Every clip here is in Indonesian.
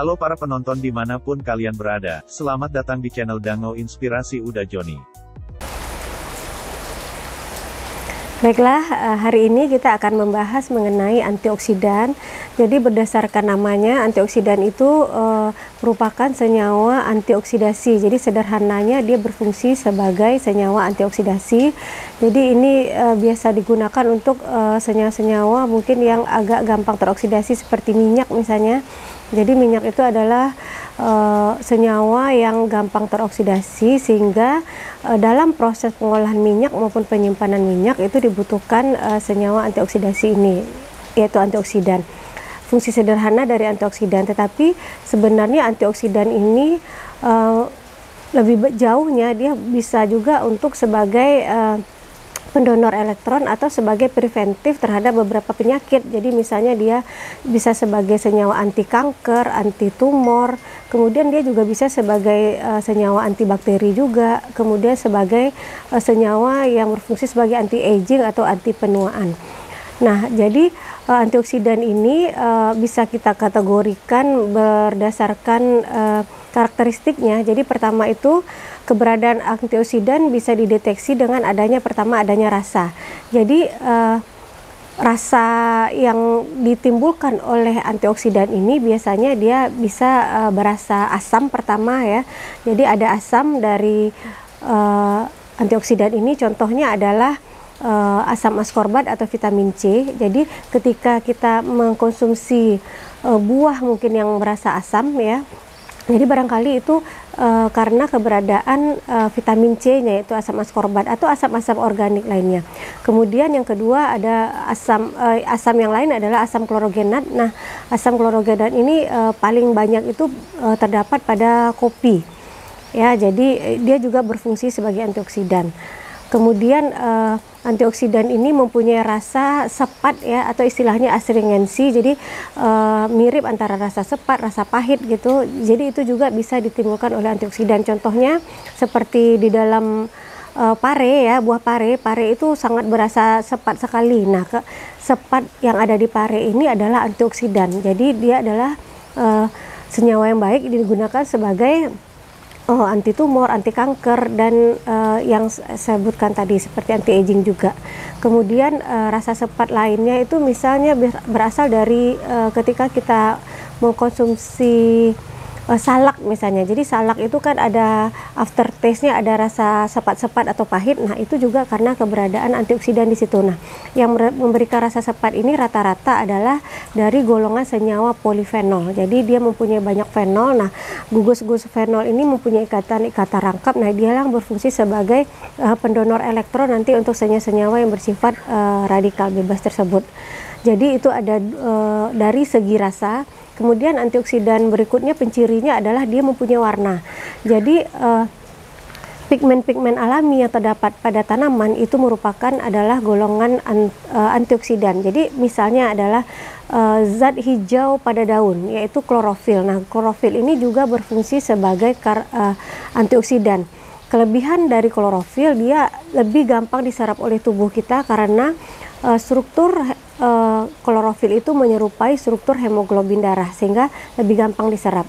Halo para penonton dimanapun kalian berada, selamat datang di channel Dango Inspirasi Uda Joni. Baiklah, hari ini kita akan membahas mengenai antioksidan. Jadi berdasarkan namanya, antioksidan itu merupakan senyawa antioksidasi. Jadi sederhananya dia berfungsi sebagai senyawa antioksidasi. Jadi ini biasa digunakan untuk senyawa-senyawa mungkin yang agak gampang teroksidasi seperti minyak misalnya. Jadi minyak itu adalah senyawa yang gampang teroksidasi, sehingga dalam proses pengolahan minyak maupun penyimpanan minyak itu dibutuhkan senyawa antioksidasi ini, yaitu antioksidan. Fungsi sederhana dari antioksidan, tetapi sebenarnya antioksidan ini lebih jauhnya dia bisa juga untuk sebagai pendonor elektron atau sebagai preventif terhadap beberapa penyakit. Jadi misalnya dia bisa sebagai senyawa anti kanker, anti tumor, kemudian dia juga bisa sebagai senyawa antibakteri juga, kemudian sebagai senyawa yang berfungsi sebagai anti aging atau anti penuaan. Nah, jadi antioksidan ini bisa kita kategorikan berdasarkan karakteristiknya. Jadi pertama itu keberadaan antioksidan bisa dideteksi dengan adanya rasa. Jadi rasa yang ditimbulkan oleh antioksidan ini biasanya dia bisa berasa asam pertama ya. Jadi ada asam dari antioksidan ini, contohnya adalah asam askorbat atau vitamin C. Jadi ketika kita mengkonsumsi buah mungkin yang berasa asam ya, jadi barangkali itu karena keberadaan vitamin C-nya, yaitu asam askorbat atau asam-asam organik lainnya. Kemudian yang kedua ada asam yang lain adalah asam klorogenat. Nah, asam klorogenat ini paling banyak itu terdapat pada kopi. Ya, jadi dia juga berfungsi sebagai antioksidan. Kemudian antioksidan ini mempunyai rasa sepat ya, atau istilahnya astringensi. Jadi mirip antara rasa sepat, rasa pahit gitu. Jadi itu juga bisa ditimbulkan oleh antioksidan. Contohnya seperti di dalam pare ya, buah pare itu sangat berasa sepat sekali. Nah, sepat yang ada di pare ini adalah antioksidan. Jadi dia adalah senyawa yang baik digunakan sebagai anti tumor, anti kanker, dan yang saya sebutkan tadi seperti anti aging juga. Kemudian rasa sepat lainnya itu misalnya berasal dari ketika kita mengkonsumsi salak misalnya. Jadi salak itu kan ada aftertaste-nya, ada rasa sepat-sepat atau pahit. Nah, itu juga karena keberadaan antioksidan di situ. Nah, yang memberikan rasa sepat ini rata-rata adalah dari golongan senyawa polifenol. Jadi dia mempunyai banyak fenol. Nah, gugus-gugus fenol ini mempunyai ikatan rangkap. Nah, dia yang berfungsi sebagai pendonor elektron nanti untuk senyawa-senyawa yang bersifat radikal bebas tersebut. Jadi itu ada dari segi rasa. Kemudian antioksidan berikutnya pencirinya adalah dia mempunyai warna. Jadi pigmen-pigmen alami yang terdapat pada tanaman itu adalah golongan antioksidan. Jadi misalnya adalah zat hijau pada daun, yaitu klorofil. Nah, klorofil ini juga berfungsi sebagai antioksidan. Kelebihan dari klorofil, dia lebih gampang diserap oleh tubuh kita karena struktur klorofil itu menyerupai struktur hemoglobin darah, sehingga lebih gampang diserap.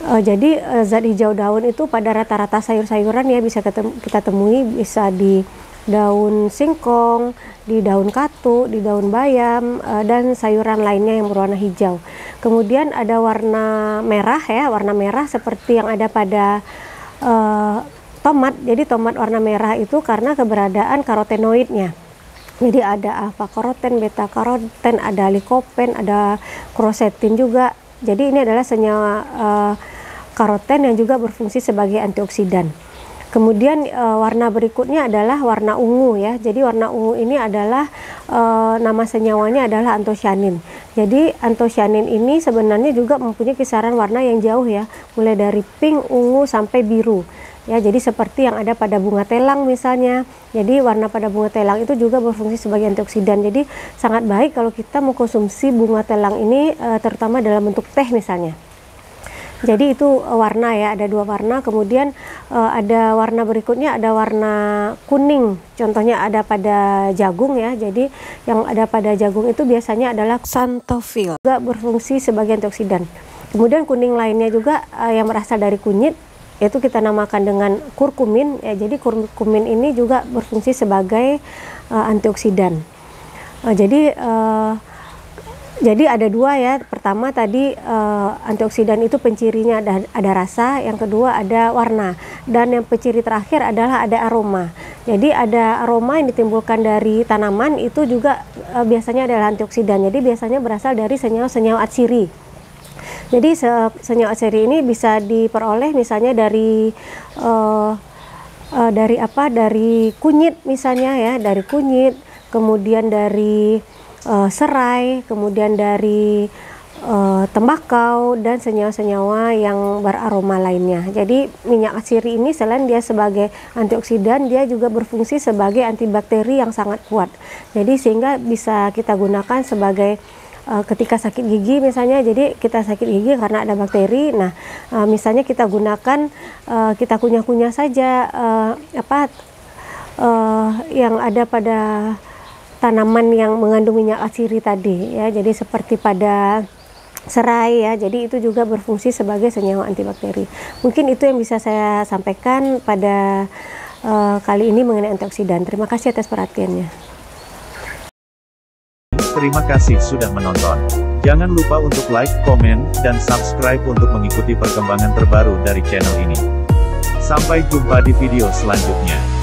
Jadi zat hijau daun itu pada rata-rata sayur-sayuran ya bisa kita temui, bisa di daun singkong, di daun katu, di daun bayam, dan sayuran lainnya yang berwarna hijau. Kemudian ada warna merah ya, warna merah seperti yang ada pada tomat. Jadi tomat warna merah itu karena keberadaan karotenoidnya. Jadi ada alfa karoten, beta karoten, ada likopen, ada krosetin juga. Jadi ini adalah senyawa karoten yang juga berfungsi sebagai antioksidan. Kemudian warna berikutnya adalah warna ungu ya. Jadi warna ungu ini adalah nama senyawanya adalah antosianin. Jadi antosianin ini sebenarnya juga mempunyai kisaran warna yang jauh ya, mulai dari pink, ungu sampai biru. Ya, jadi seperti yang ada pada bunga telang misalnya. Jadi warna pada bunga telang itu juga berfungsi sebagai antioksidan. Jadi sangat baik kalau kita mengkonsumsi bunga telang ini terutama dalam bentuk teh misalnya. Jadi itu warna ya, ada dua warna. Kemudian ada warna berikutnya, ada warna kuning. Contohnya ada pada jagung ya. Jadi yang ada pada jagung itu biasanya adalah xanthofil, juga berfungsi sebagai antioksidan. Kemudian kuning lainnya juga yang berasal dari kunyit, yaitu kita namakan dengan kurkumin. Ya, jadi kurkumin ini juga berfungsi sebagai antioksidan. Jadi ada dua ya. Pertama tadi antioksidan itu pencirinya ada rasa, yang kedua ada warna, dan yang penciri terakhir adalah ada aroma. Jadi ada aroma yang ditimbulkan dari tanaman itu juga biasanya adalah antioksidan. Jadi biasanya berasal dari senyawa-senyawa atsiri. Jadi senyawa atsiri ini bisa diperoleh misalnya dari kunyit misalnya ya, dari kunyit, kemudian dari serai, kemudian dari tembakau, dan senyawa-senyawa yang beraroma lainnya. Jadi minyak atsiri ini selain dia sebagai antioksidan, dia juga berfungsi sebagai antibakteri yang sangat kuat. Jadi sehingga bisa kita gunakan sebagai ketika sakit gigi misalnya, jadi kita sakit gigi karena ada bakteri. Nah, misalnya kita gunakan, kita kunyah-kunyah saja yang ada pada tanaman yang mengandung minyak atsiri tadi ya. Jadi seperti pada serai ya, jadi itu juga berfungsi sebagai senyawa antibakteri. Mungkin itu yang bisa saya sampaikan pada kali ini mengenai antioksidan. Terima kasih atas perhatiannya. Terima kasih sudah menonton. Jangan lupa untuk like, komen, dan subscribe untuk mengikuti perkembangan terbaru dari channel ini. Sampai jumpa di video selanjutnya.